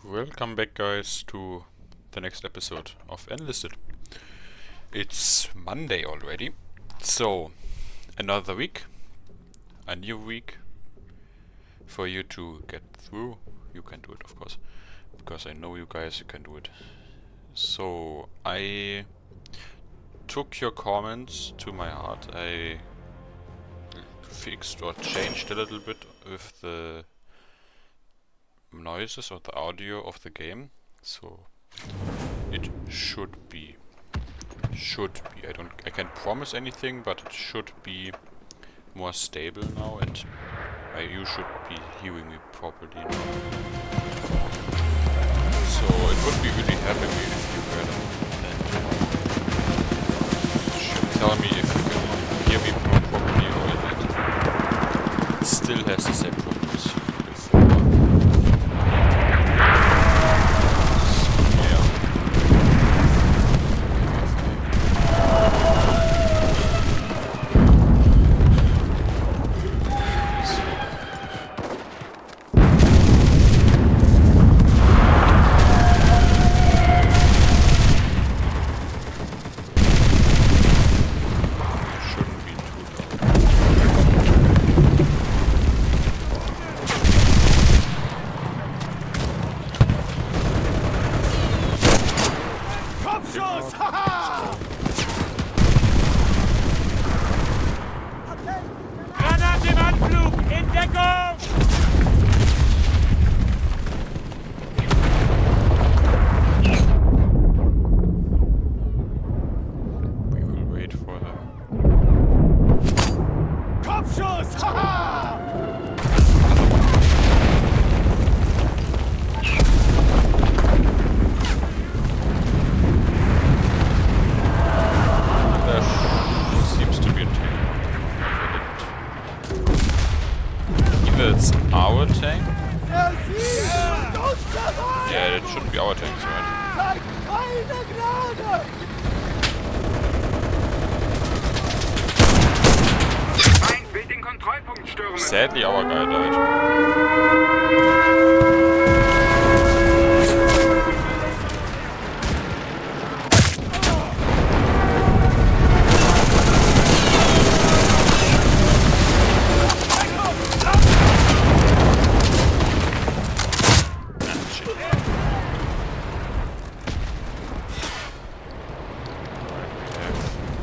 Welcome back, guys, to the next episode of Enlisted. It's Monday already, so another week, a new week for you to get through. You can do it, of course, because I know you guys, you can do it. So I took your comments to my heart. I fixed or changed a little bit with the noises or the audio of the game, so it should be I can't promise anything, but it should be more stable now, and you should be hearing me properly now. So it would be really happy if you heard it, and should tell me if you can hear me more properly, or if it still has the same problems before. Granate im Anflug! In Deckung! We will wait for them. Kopfschuss! Haha! There seems to be a tank. Either it's our tank. Yeah, it should be our tanks, right? Feind will den Kontrollpunkt stürmen. Sadly, our guy died.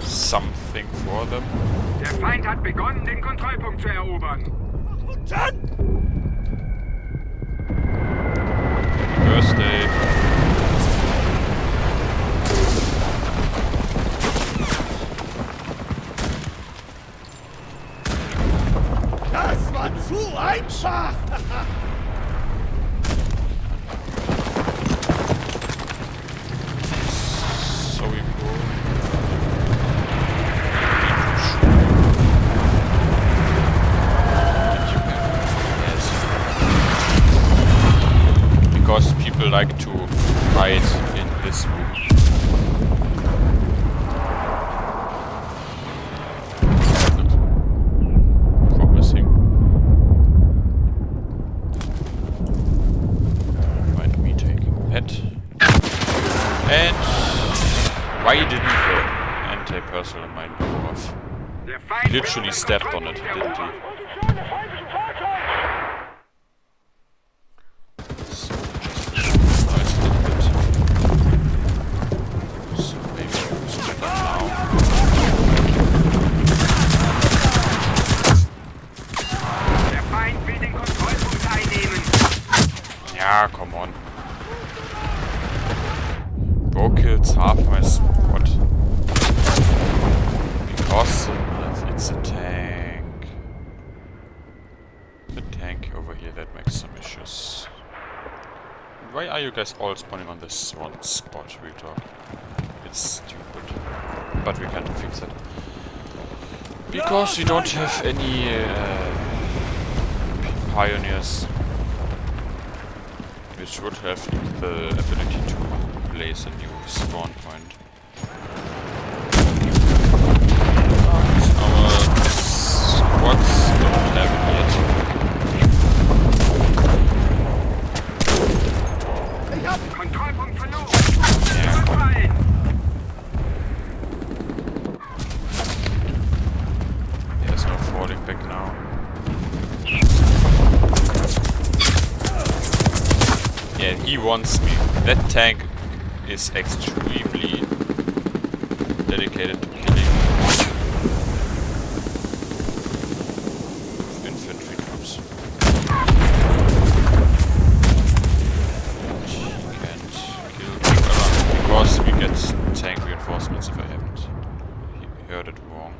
Something for them. Der Feind hat begonnen, den Kontrollpunkt zu erobern. Birthday. Das war zu einfach! So we go. Because people like to hide in this room. Not promising. Find me taking that. And why didn't the anti-personnel mine go off? Der Feind will Literally den stepped on it, Kontrollpunkt didn't he? erobern. So, just now it's a little bit. So maybe we step up now. Der Feind will den Kontrollpunkt einnehmen. Yeah, come on. Go kills half my squad. Because it's a tank. The tank over here that makes some issues. Why are you guys all spawning on this one spot, real talk? It's stupid. But we can't fix it. Because we don't have any pioneers. We should have the ability to place a new spawn point. Our squads don't have it yet. He wants me. That tank is extremely dedicated to killing infantry troops. He can't kill because we get tank reinforcements if I haven't heard it wrong.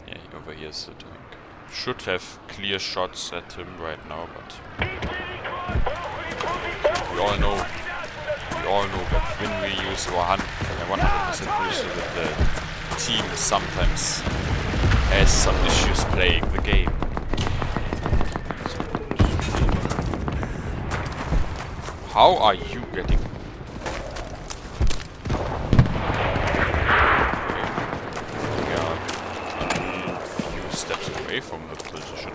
Yeah, he overhears the tank. Should have clear shots at him right now, but we all know that when we use our 100% booster, that the team sometimes has some issues playing the game. How are you getting? We are a few steps away from the position.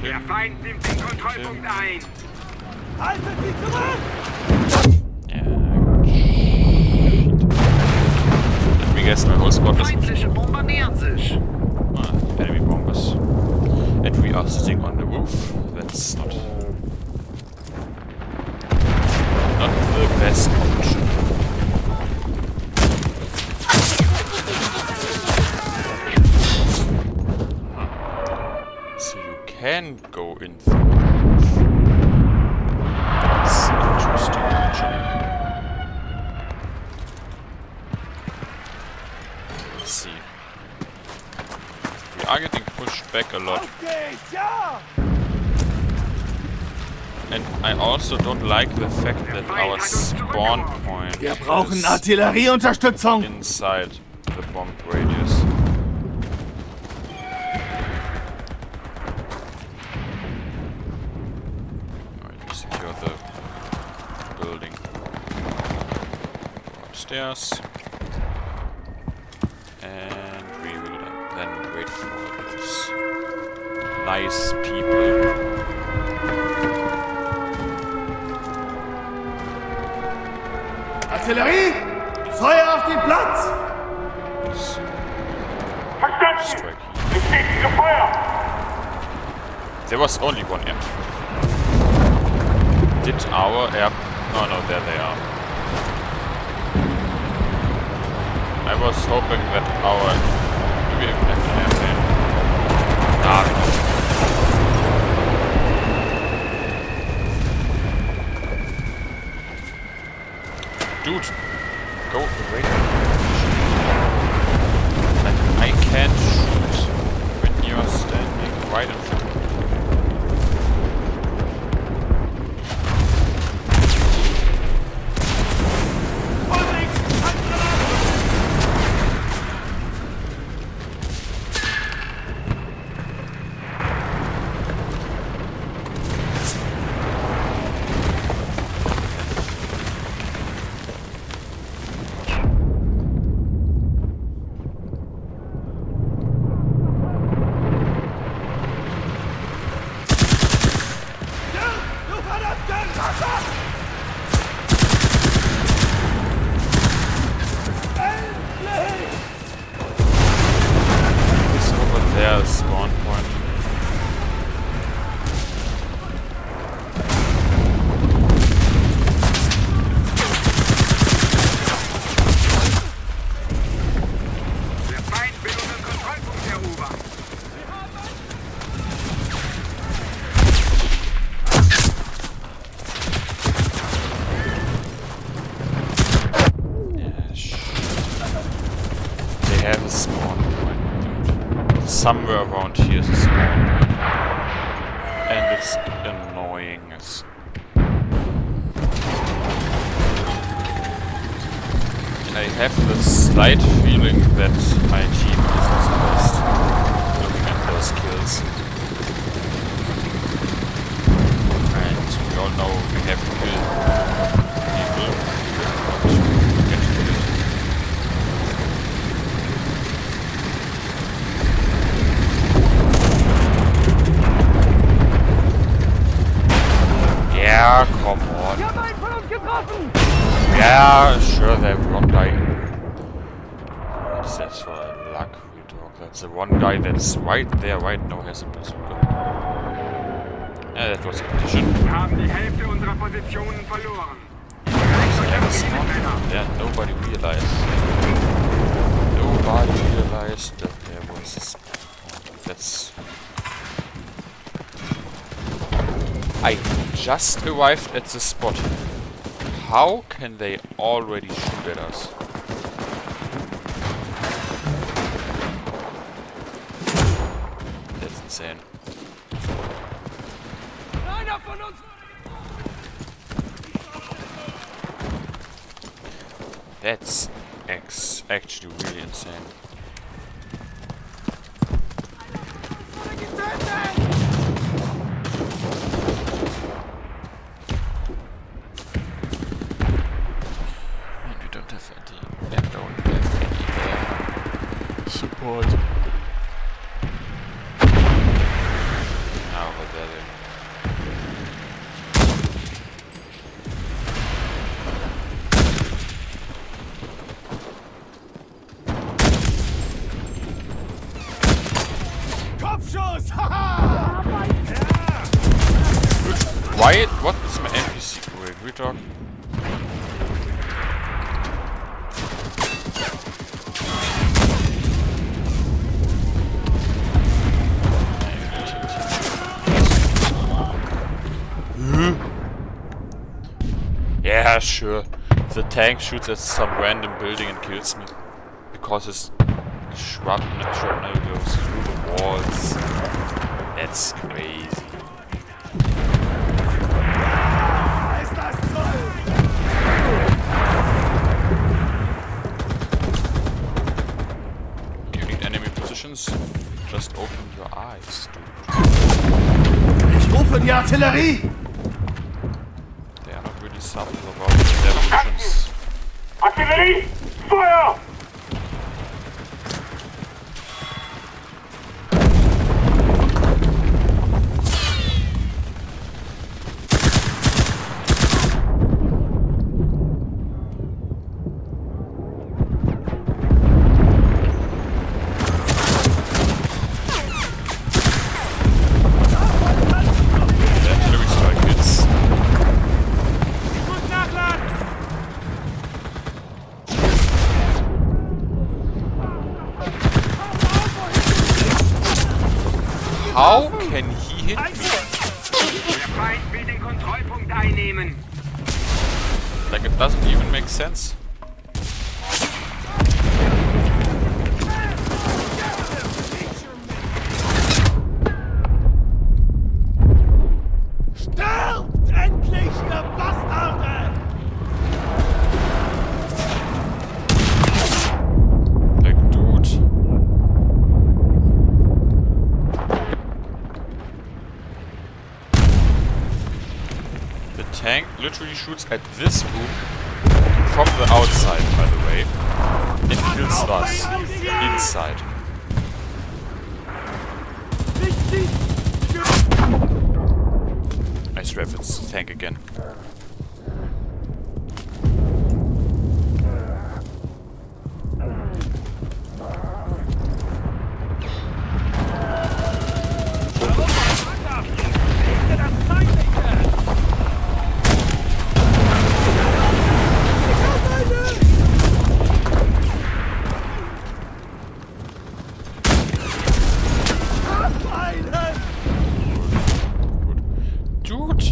Der Feind nimmt den Kontrollpunkt ein. Haltet sie zurück! Let me guess, my whole squad is Feindliche Bomber nähern sich. enemy bombers. And we are sitting on the roof. That's not the best option. So you can go in through the roof. That's interesting, actually. Let's see. We are getting pushed back a lot. Auf geht's, ja! And I also don't like the fact that our spawn point Wir brauchen is Artillerieunterstützung! inside the bomb radius. Alright, we secure the building. Go upstairs. And we will then wait for those nice people. Artillerie! Feuer auf den Platz! Verstanden! Strike. Bestätige Feuer! There was only one air. Did our air... Oh no, there they are. I was hoping that our... Do we even have an airplane? Nah, we don't. Dude, go away. Like, I can't shoot when you're standing right in front of me. Du verdammter Rasse! Endlich! It's over there, spawn point. Der Feind will unseren Kontrollpunkt erobern. They have a spawn point. Somewhere around here is a spawn point. And it's annoying as... I have the slight feeling that my team isn't the best looking at those kills. And we all know we have to kill people. Yeah, sure, they have one guy. What's that for a luck we talk? That's the one guy that's right there, right now has a bazooka. Yeah, that was a petition. Wir haben die Hälfte unserer Positionen verloren. Yeah, nobody realized. Nobody realized that there was a spawn. That's... I just arrived at the spot. How can they already shoot at us? That's insane. That's actually really insane. And we don't have any support. Now over there. Kopfschuss! Haha! Why? What is my NPC doing? We talk. Yeah, sure. The tank shoots at some random building and kills me. Because his shrapnel goes through the walls. That's crazy. Ist das toll! You need enemy positions? Just open your eyes, dude. Ich rufe die Artillerie! They are not really subtle about their positions. Artillerie! Feuer! The artillery strike hits. Gut nachladen! How can he hit me? Der Feind will den Kontrollpunkt einnehmen. Like, it doesn't even make sense. Sterbt endlich, ihr Bastarde! Like, dude. The tank literally shoots at this room from the outside, by the way, and kills us inside. Nice reference, tank again. Dude!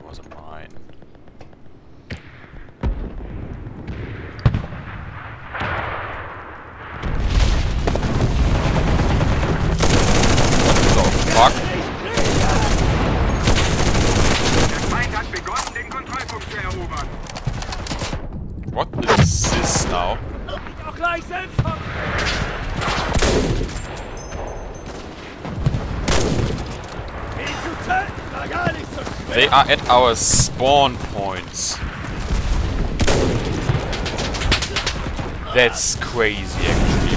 was a mine. What the fuck? Der Feind hat begonnen, den Kontrollpunkt zu erobern. What is this now? Doch gleich selbst kommen! Ihn zu töten war gar nicht so schwer! They are at our spawn points. That's crazy, actually.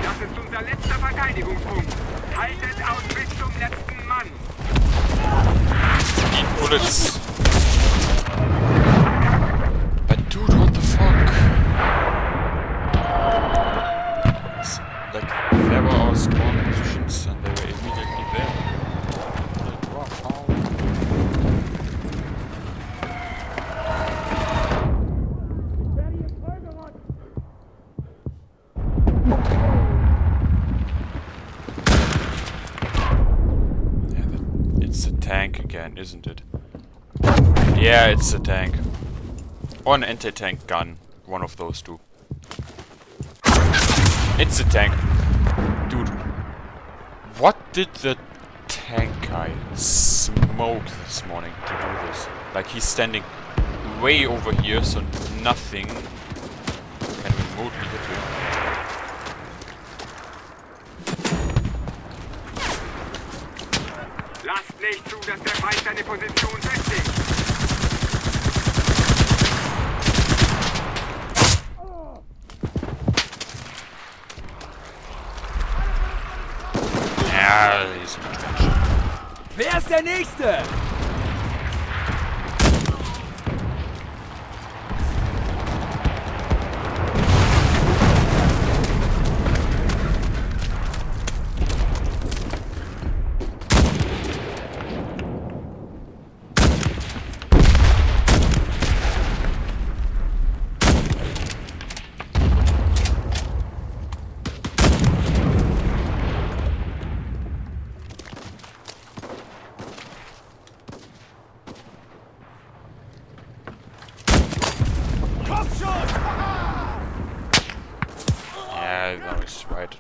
Das ist unser letzter Verteidigungspunkt. Haltet aus bis zum letzten Mann. Need bullets. But dude, what the fuck? It's like there were our spawn positions and they were immediately there. Like, wow. It's a tank again, isn't it? Yeah, it's a tank. Or an anti-tank gun. One of those two. It's a tank. Dude. What did the tank guy smoke this morning to do this? Like, he's standing way over here, so nothing can remotely hit him. Lasst nicht zu, dass der Feind seine Position festigt. Ja, he's Wer ist der Nächste? Kopfschuss! Yeah, no, he's right.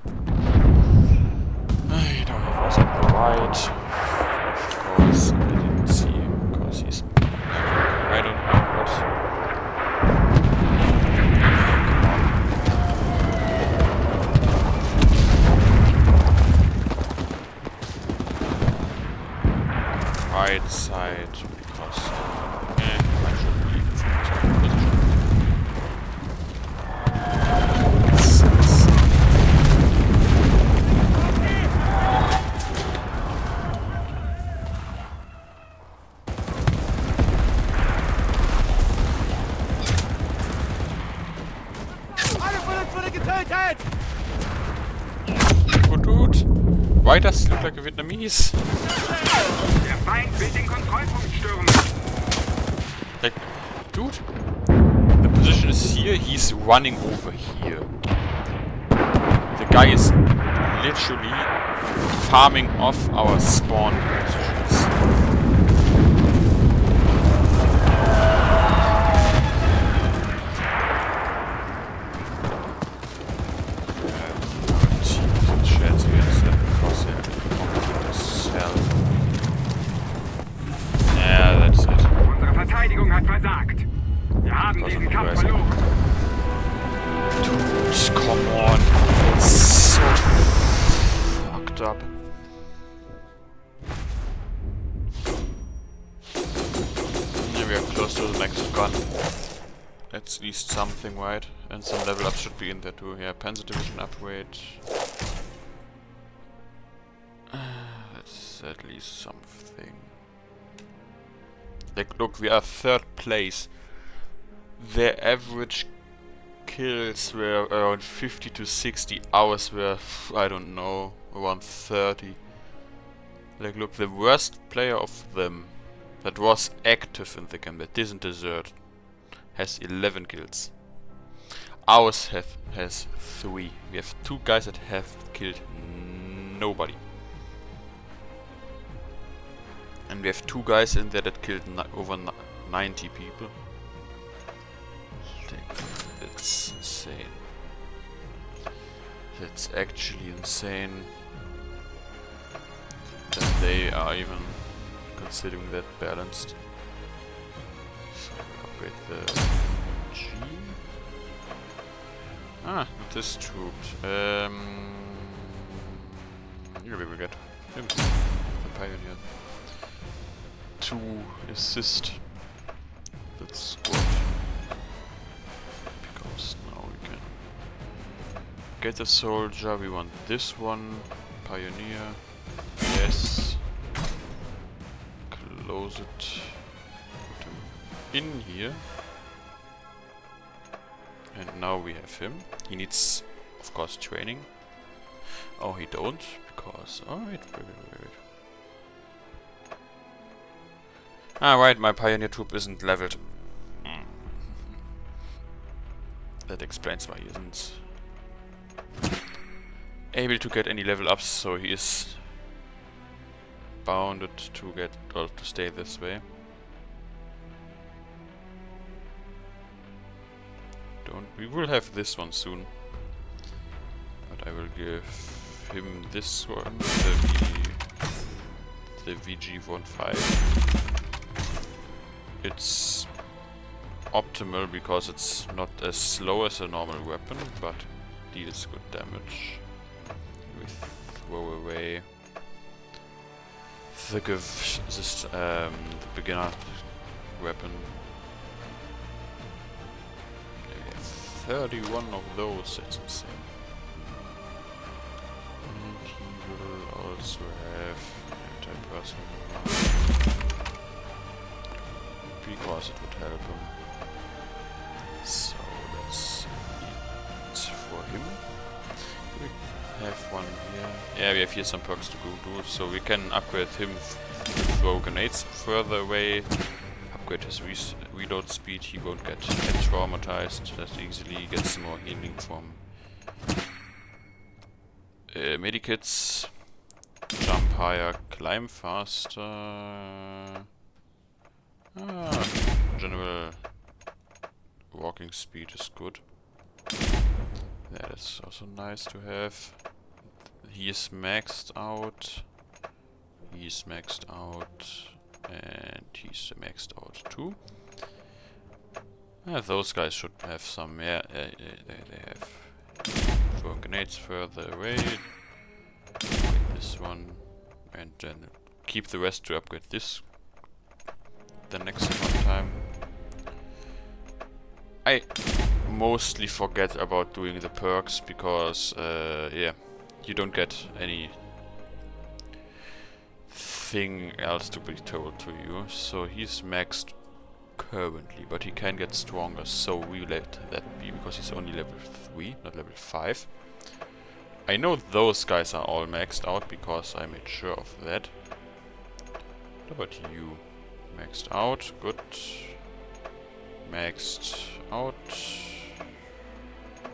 I don't know what's on the right. Of course, I didn't see him because he's. I don't know what. Right side because. I should leave from this position. Alle von uns wurde getötet! Oh, dude. Why does he look like a Vietnamese? Der Feind will den Kontrollpunkt stürmen. Like, dude, the position is here, he's running over here. The guy is literally farming off our spawn positions. Yeah, that's it. Unsere Verteidigung hat versagt. Wir haben diesen Kampf verloren. Dude, come on. It's so fucked up. Yeah, we are close to the next gun. That's at least something, right? And some level up should be in there too. Yeah, Panzer Division upgrade. That's at least something. Like, look, we are 3rd place. Their average kills were around 50 to 60. Ours were, I don't know, around 30. Like, look, the worst player of them that was active in the game, that didn't desert, has 11 kills. Ours has 3. We have 2 guys that have killed nobody. And we have 2 guys in there that killed over 90 people. That's insane. That's actually insane that they are even considering that balanced. So we upgrade the G. Ah, this troop. Here we will get him, the pioneer, to assist that squad. Because now we can get a soldier. We want this one, pioneer. Yes. Close it. Put him in here. And now we have him. He needs, of course, training. Oh, he don't, because... Oh, wait. Ah, right, my pioneer troop isn't leveled. That explains why he isn't able to get any level ups, so he is bounded to get, well, to stay this way. We will have this one soon, but I will give him this one, the VG-15. It's optimal because it's not as slow as a normal weapon, but deals good damage. We throw away the beginner weapon. 31 of those, that's insane. And he will also have anti-personnel because it would help him. So that's it for him. We have one here. Yeah, we have here some perks to go do, so we can upgrade him to throw grenades further away. Upgrade his reload speed, he won't get traumatized as easily, he gets more healing from medikits, jump higher, climb faster, general walking speed is good. That is also nice to have. He is maxed out, and he's maxed out too. Those guys should have some, yeah, they have throwing grenades further away. Upgrade this one, and then keep the rest to upgrade this the next one time. I mostly forget about doing the perks because, yeah, you don't get any thing else to be told to you. So he's maxed currently, but he can get stronger, so we let that be because he's only level 3, not level 5. I know those guys are all maxed out because I made sure of that. What about you? Maxed out, good. Maxed out.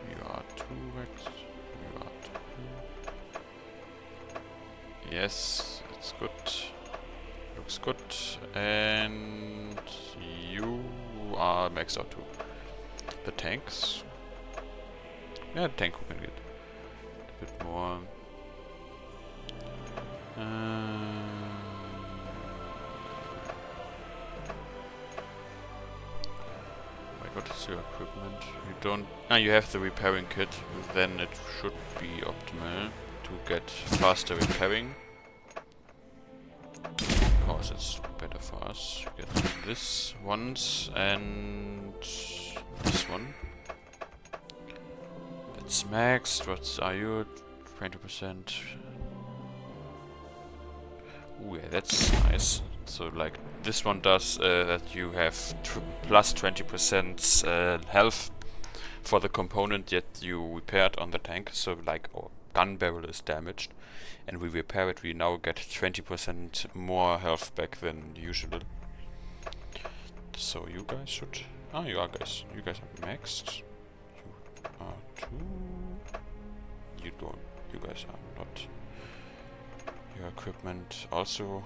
You are 2 maxed. You are 2. Yes, it's good. Looks good. And you are maxed out too. The tanks. Yeah, the tank we can get a bit more. What is your equipment? You don't... you have the repairing kit, then it should be optimal to get faster repairing. Because it's better for us. Get this once and this one. It's maxed. What are you? 20%. Ooh, yeah, that's nice. So like this one does that you have plus 20% health for the component that you repaired on the tank. So like our gun barrel is damaged and we repair it, we now get 20% more health back than usual. So you guys should... Ah, you guys are maxed. You are too... You don't... You guys are not. Your equipment also...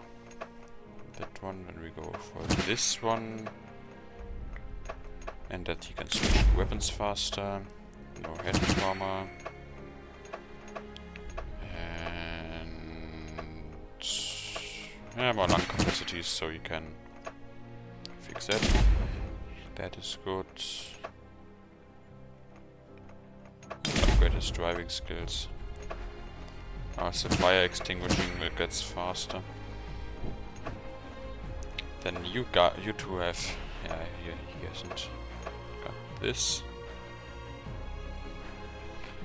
That one, and we go for this one. And that he can switch weapons faster. No head trauma. And... Yeah, more lung capacity, so you can fix that. That is good. Upgrade his driving skills. So fire extinguishing will get faster. Then you two have... Yeah, he hasn't got this.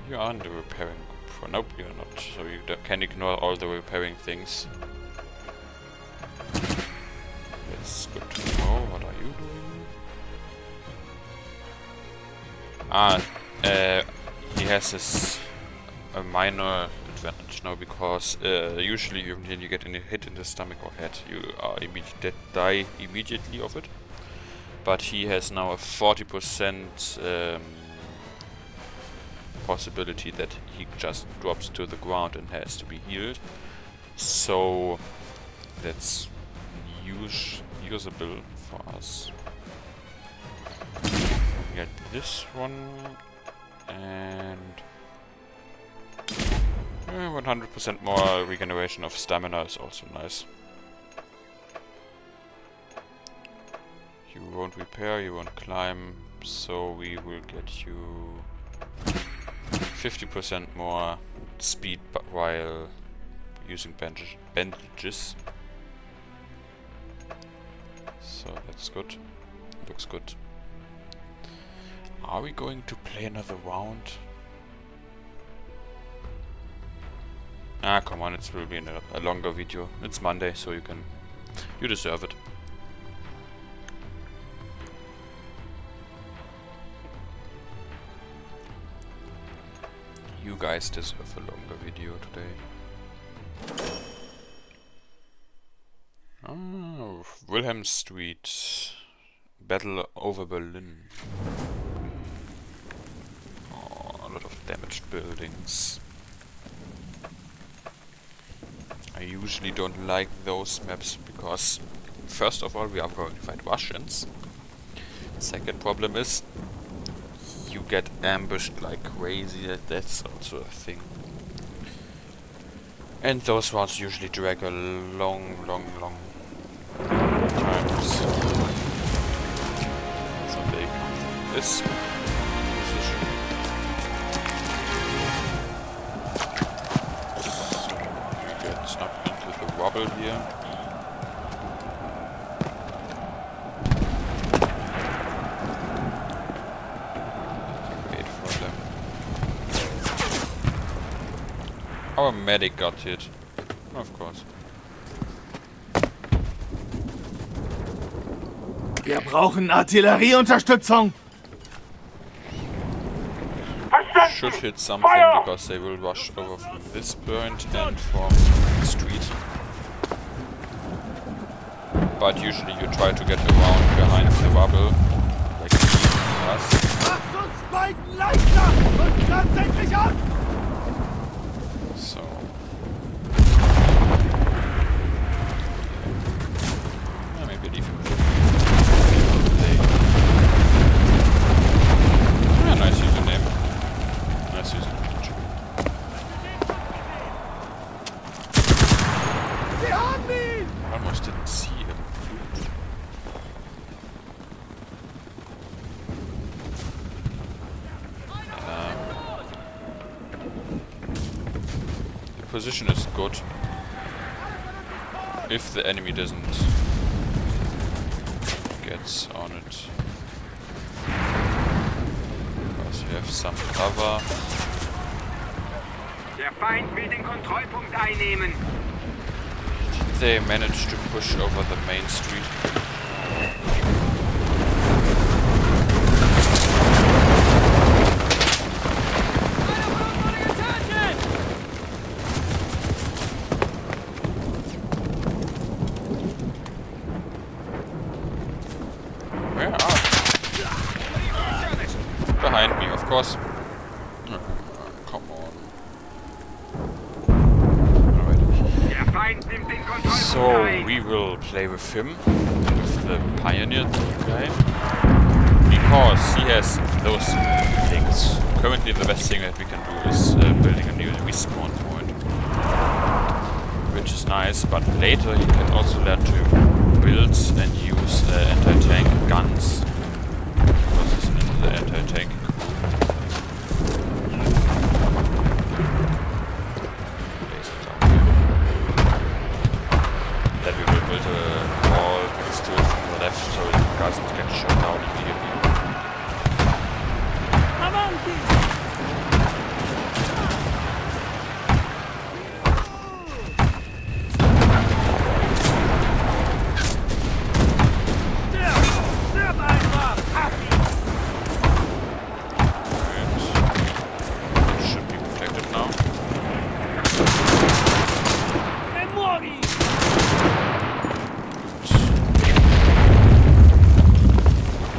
You are in the repairing group. Nope, you're not. So you can ignore all the repairing things. That's good to know. What are you doing? He has this a minor advantage now because usually when you get a hit in the stomach or head, you are die immediately of it. But he has now a 40% possibility that he just drops to the ground and has to be healed. So that's usable for us. We get this one and 100% more regeneration of stamina is also nice. You won't repair, you won't climb, so we will get you 50% more speed while using bandages. So that's good. Looks good. Are we going to play another round? Ah, come on, it will be a longer video. It's Monday, so you deserve it. You guys deserve a longer video today. Oh, Wilhelm Street. Battle over Berlin. Oh, a lot of damaged buildings. I usually don't like those maps because, first of all, we are going to fight Russians. Second problem is, you get ambushed like crazy, that's also a thing. And those rounds usually drag a long times. So they come from this position. So we get up into the rubble here. Our medic got hit. Of course. Wir brauchen Artillerieunterstützung! Should hit something because they will rush over from this point and from the street. But usually you try to get around behind the rubble, like us. Macht uns beiden leichter und greift endlich an! So. Yeah, maybe leave him. Yeah, nice username. Nice username. Sie haben ihn! Almost didn't see him. Position is good if the enemy doesn't get on it, because you have some cover. Der Feind will den Kontrollpunkt einnehmen. they managed to push over the main street. Where are they? Behind me, of course. Come on. Der Feind nimmt den Kontrollpunkt So ein. we will play with him, with the pioneer guy, because he has those things. Currently the best thing that we can do is building a new respawn point, which is nice, but later he can also learn to build and use anti-tank guns, because he's into the anti-tank. Then we will build a wall pistol from the left so it doesn't get shot down immediately. Avanti! Stirb einfach! And it should be protected now. E muori!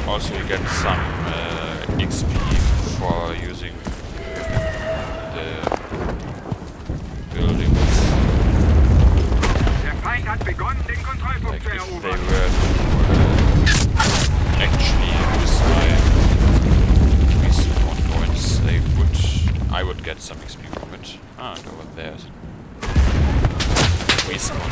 Also you get some XP for using the buildings. Der Feind hat begonnen, den Kontrollpunkt Like zu if they erobern. were to actually use my respawn points, I would get some XP from it. Ah, and over there's respawn.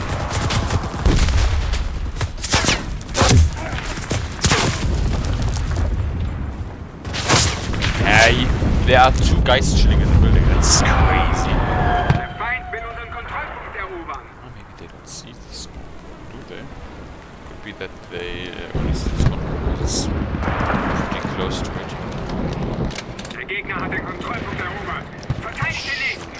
Hey, there are two guys chilling in the building. That's crazy. Der Feind will unseren Kontrollpunkt erobern. Oh, maybe they don't see this one, do they? Could be that they only see this one because it's pretty close to it. Der Gegner hat den Kontrollpunkt erobert. Verteidigt den nächsten.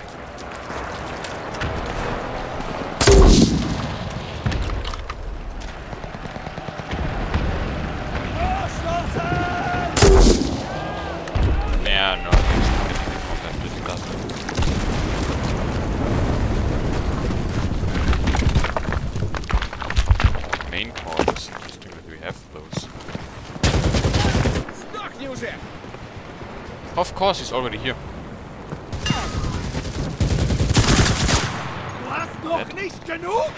Yeah, no, he's not getting the combat with that. Main core is interesting that we have those. Of course, he's already here. Du hast noch nicht genug?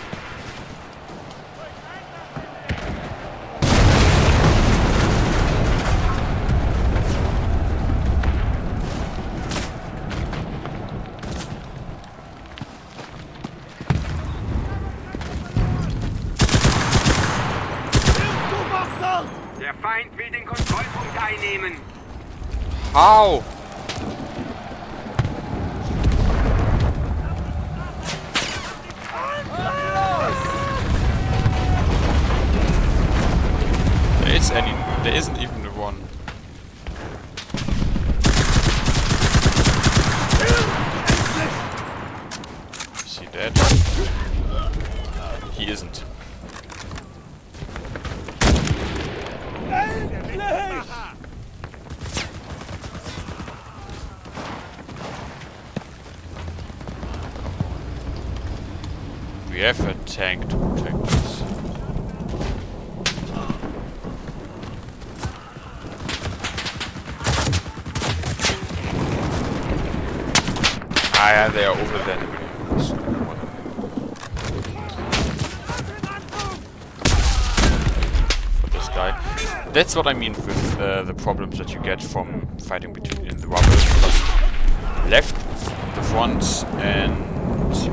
Du Bastard! Der Feind will den Kontrollpunkt einnehmen. How? There isn't even one. Is he dead? He isn't. Endlich! We have a tank to protect us. Ah, yeah, they are over there. For this guy. That's what I mean with the problems that you get from fighting between in the rubble. Because left, the front, and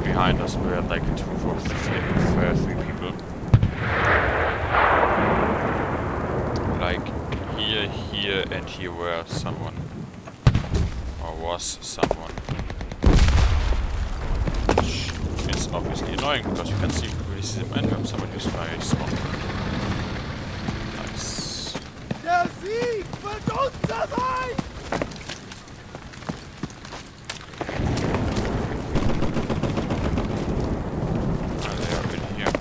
behind us were like three people. Like here, and here were someone. Or was someone. Which is obviously annoying because you can really see them and someone used my smoke. Nice. Der Sieg wird unser sein! Ah, they are in here.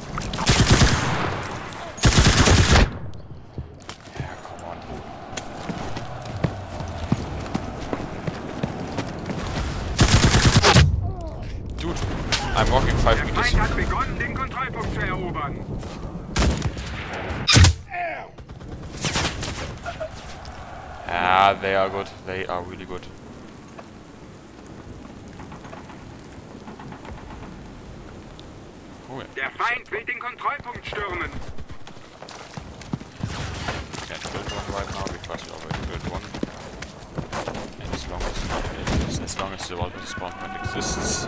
I'm walking 5 Der meters. Feind hat begonnen, den Kontrollpunkt zu erobern. Yeah, they are good. They are really good. Oh, yeah. Der Feind will den Kontrollpunkt stürmen. Can't build one right now because we already built one. And as long as the Walker spawn point exists.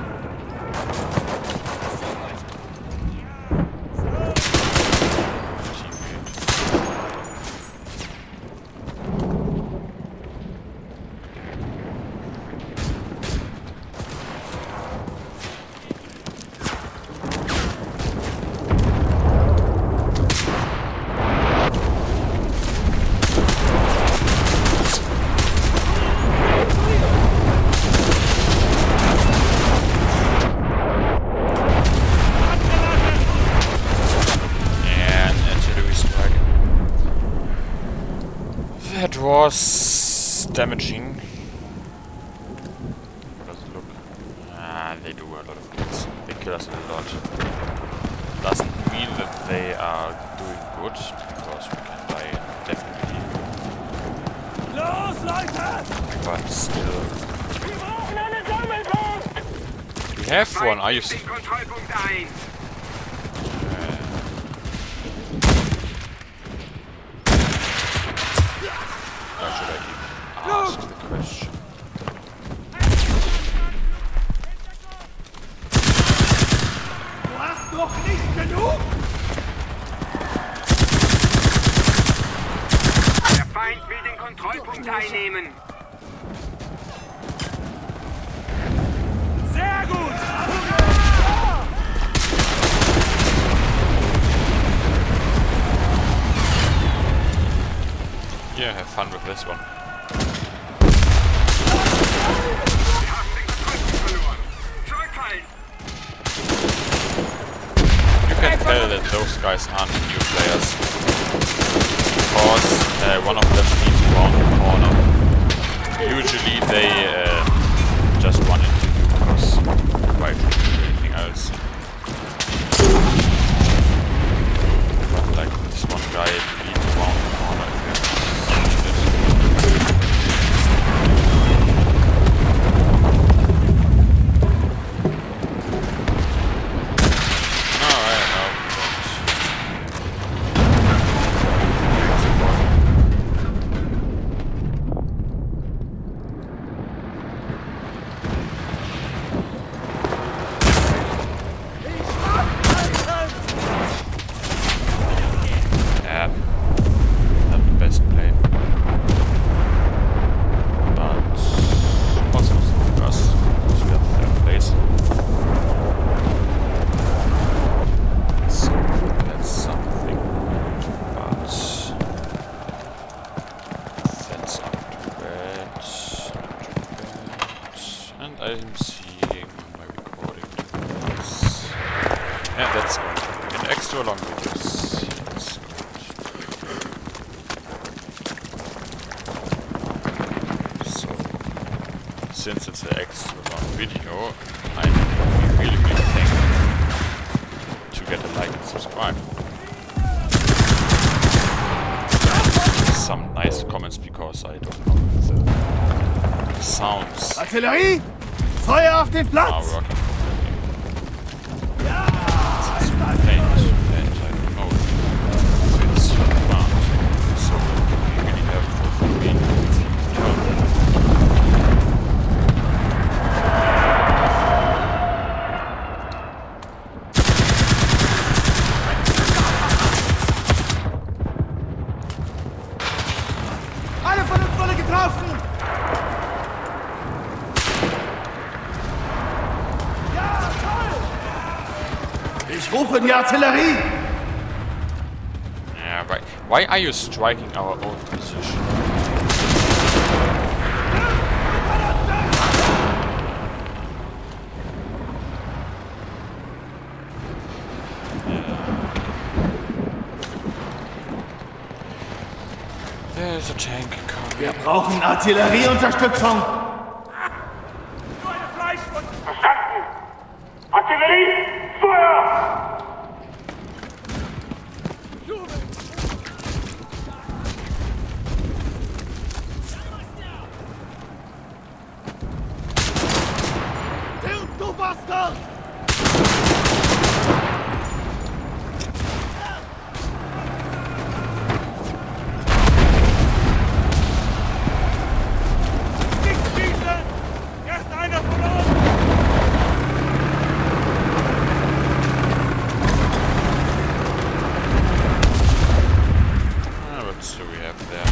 That was damaging. How does it look? Ah, they do a lot of kills. They kill us a lot. Doesn't mean that they are doing good, because we can die definitely. Los, Leute! But still. Wir brauchen einen Sammelpunkt! We have one, are you Feind nimmt den Kontrollpunkt ein. Why should I even ask the question? Du hast noch nicht genug! Der Feind will den Kontrollpunkt einnehmen. Sehr gut! Yeah, have fun with this one. Wir haben den Kontrollpunkt verloren. Zurückfallen. You can tell that those guys aren't new players. Because one of them needs around the corner. Usually they just run into you because why should you do anything else? But like this one guy leads around the corner. I'm seeing my recording device. Yeah, that's good. In extra long videos. That's good. So, since it's an extra long video, I'm really thankful to get a like and subscribe. Some nice comments because I don't know if the sounds Artillerie! Feuer auf den are Platz! working properly. Ja! It's faint and I don't know if it's bad. So it would be really helpful for me if you tell me. Alle von uns wurde getroffen! Ja, toll! Ich rufe die Artillerie! Yeah, right. Why are you striking our own position? There's a tank coming. Wir brauchen Artillerieunterstützung! Verstanden. Artillerie! dort! Nicht schießen! Erst einer von uns! What do we have there?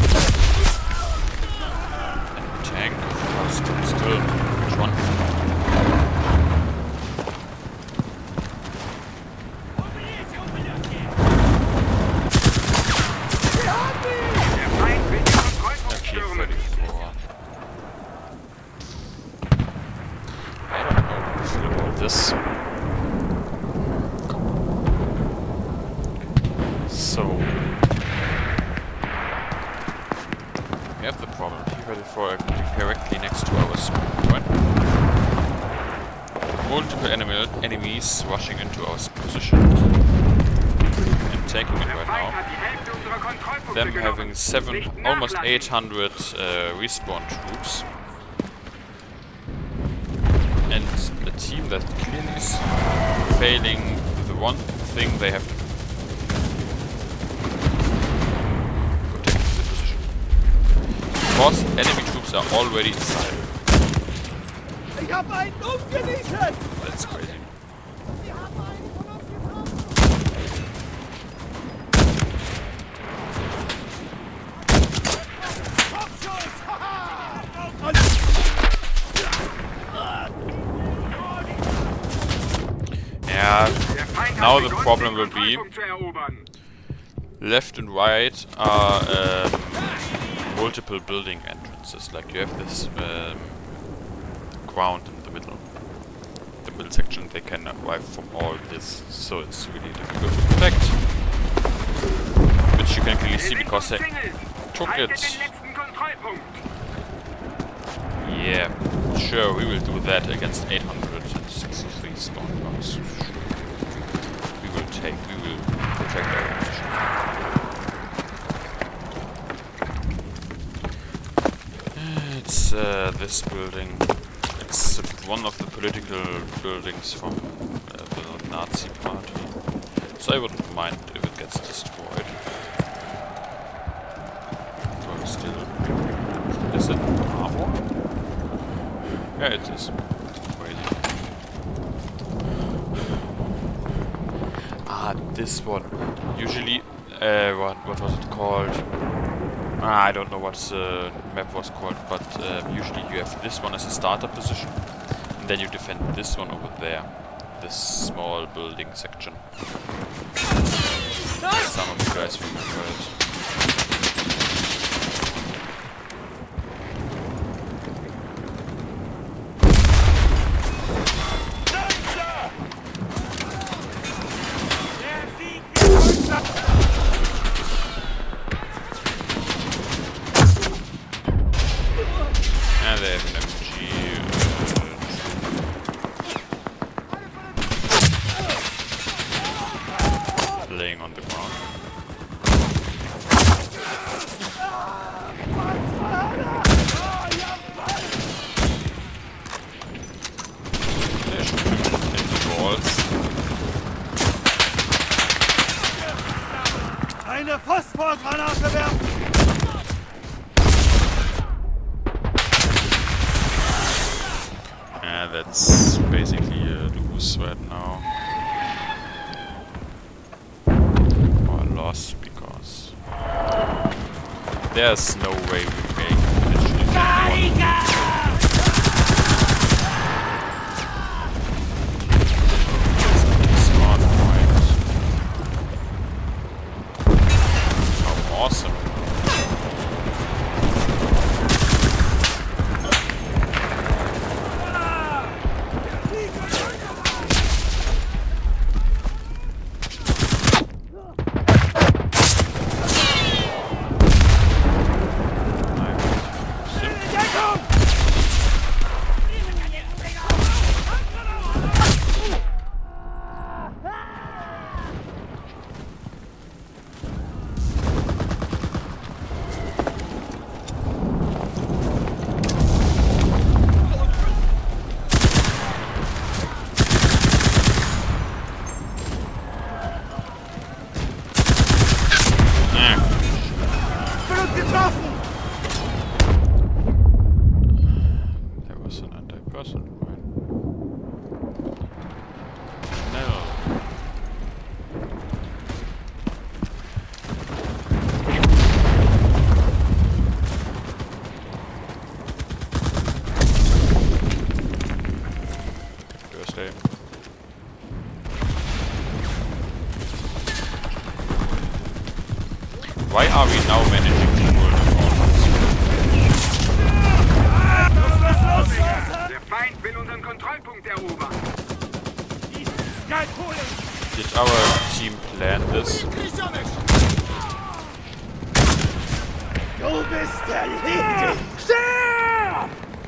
A tank, of course, but still. Which one? Der Feind will die Kontrollpunkt stürmen. K34. I don't know how to feel about this. So we have the problem. T-34 are directly next to our spawn point. Multiple enemies rushing into our position and taking it Der right Feind now. hat die Hälfte unserer Kontrollpunkte Them genommen. having almost Nicht 800 respawn troops. And a team that clearly is failing the one thing they have to do. Protect the position. Because enemy troops are already inside. Ich hab einen umgenietet! That's crazy. Sie haben einen von uns getroffen! Kopfschuss! Haha! Und Yeah, Der Feind now hat the begonnen, problem den will be Kontrollpunkt zu erobern. left and right are multiple building entrances. Like you have this ground in the middle section. They can arrive from all this, so it's really difficult to protect. Which you can clearly see Wir sind because they umzingelt. took Haltet it. den letzten Kontrollpunkt. Yeah, sure, we will do that against 863 spawn points. We will protect our position. It's this building. It's one of the political buildings from the Nazi party. So I wouldn't mind if it gets destroyed. But still, is it armor? Yeah, it is. Crazy. Ah, this one. Usually, what was it called? I don't know what the map was called, but usually you have this one as a starter position, and then you defend this one over there, this small building section. Some of you guys remember it. And they have an MG laying on the ground. They're shooting in the walls. eine Phosphorgranate werfen! Yeah, that's basically a lose right now. Or a loss, because there's no way we make literally one. Spawn point. How awesome.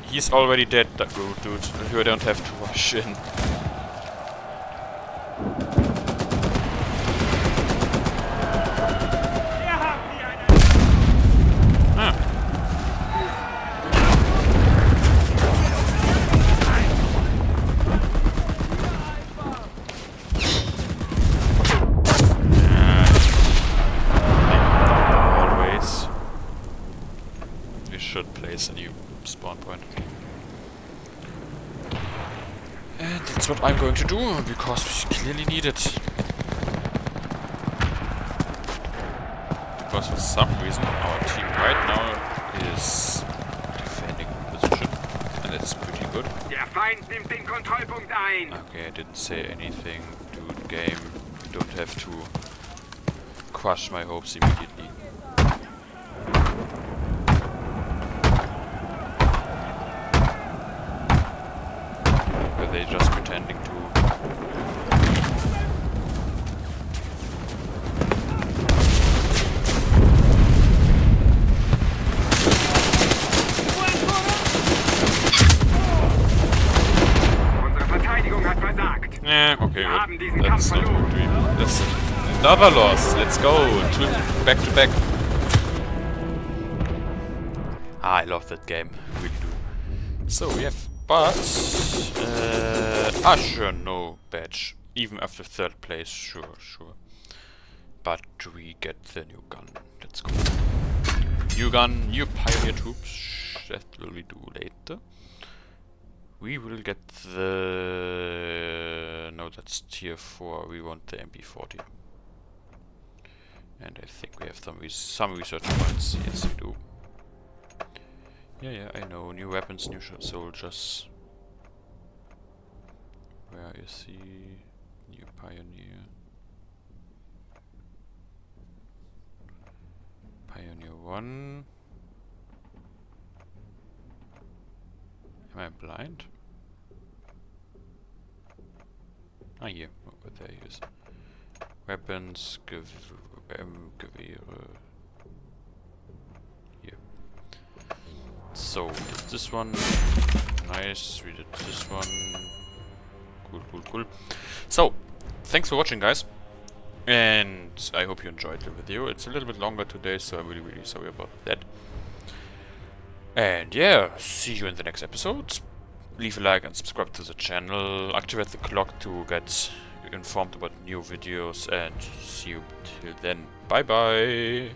He's already dead, that dude. You don't have to rush in. Place a new spawn point. And that's what I'm going to do, because we clearly need it. Because for some reason our team right now is defending position, and that's pretty good. Der Feind nimmt den Kontrollpunkt ein. Okay, I didn't say anything. Dude, game. You don't have to crush my hopes immediately. They're just pretending to. Unsere Verteidigung hat versagt. Yeah, okay, Haben good. diesen That's Kampf not verloren. a dream. That's another loss. Let's go. Back to back. Ah, I love that game. Really do. So we have. But sure, no badge. Even after third place, sure. But we get the new gun. Let's go. New gun, new pioneer troops. That will we do later. We will get the... No, that's tier 4. We want the MP40. And I think we have some research points. Yes, we do. Yeah, I know. New weapons, new soldiers. Where is he? New pioneer. Pioneer 1. Am I blind? Ah, here. Oh, there he is. Weapons, Gewehre. Here. So, we did this one. Nice. We did this one. Cool. So, thanks for watching, guys. And I hope you enjoyed the video. It's a little bit longer today, so I'm really sorry about that. And yeah, see you in the next episode. Leave a like and subscribe to the channel. Activate the clock to get informed about new videos. And see you till then. Bye bye.